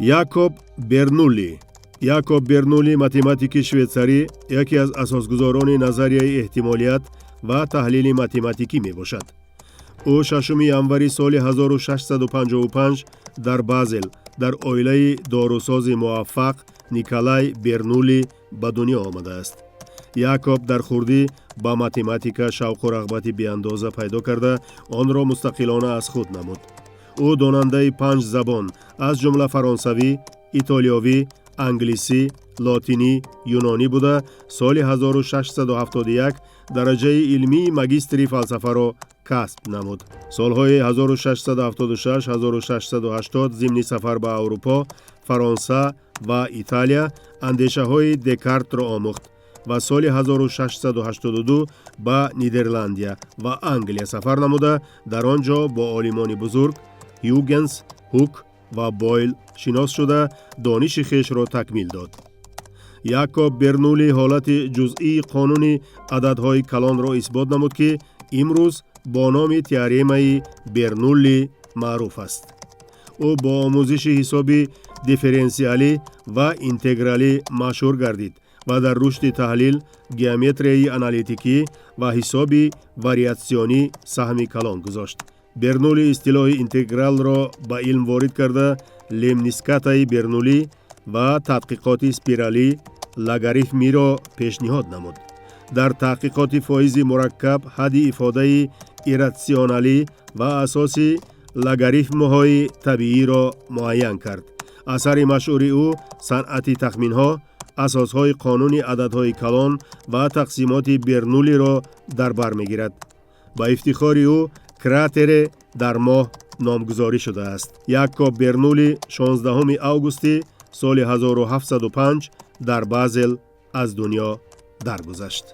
Якоб Бернулли. Якоб Бернулли математики швейцарӣ яке аз асосгузорони назарияи эҳтимолият ва таҳлили математикӣ мебошад. ӯ 6 январи соли 1655 дар Базел дар оилаи дорусози муваффақ Николай Бернулли ба дунё омадааст. Якоб дар хурдӣ ба математика шавқу рағбати беандоза пайдо карда, онро мустақилона аз худ намуд. ӯ донандаи 5 забон аз ҷумла фаронсавӣ, итолиёвӣ, англисӣ, лотинӣ, юнонӣ буда, соли 1671 дараҷаи илмии магистри фалсафаро касб намуд. солҳои 1676-1680 зимни сафар ба Аврупо, Фаронса ва Италия андешаҳои Декартро омӯхт ва соли 1682 ба Нидерландия ва Англия сафар намуда, дар он ҷо бо олимони бузург Югенс, Хук ва Бойл шинос шуда, дониши хешро такмил дод. Якоб Бернулли ҳолати ҷузъии қонуни ададҳои калонро исбот намуд, ки имрӯз бо номи теоремаи Бернулли маъруф аст. ӯ бо омӯзиши ҳисоби дифференсиалӣ ва интегралӣ машҳур гардид ва дар рушди таҳлил, геометрияи аналитикӣ ва ҳисоби вариатсионӣ саҳми калон гузошт. Бернулли истилоҳи интегралро ба илм ворид карда, лемнискатаи Бернулли ва тадқиқоти спиралӣ логарифмиро пешниҳод намуд. дар таҳқиқоти фоизи мураккаб ҳадди ифодаи ирратсионалӣ ва асоси логарифмҳои табииро муайян кард. асари машҳури ӯ санъати тахминҳо, асосҳои қонуни ададҳои калон ва тақсимоти Бернуллиро дар бар мегирад. ба ифтихори ӯ кратере дар моҳ номгузорӣ шудааст. Якоб Бернулли 16 августи соли 1705 дар Базел аз дунё даргузашт.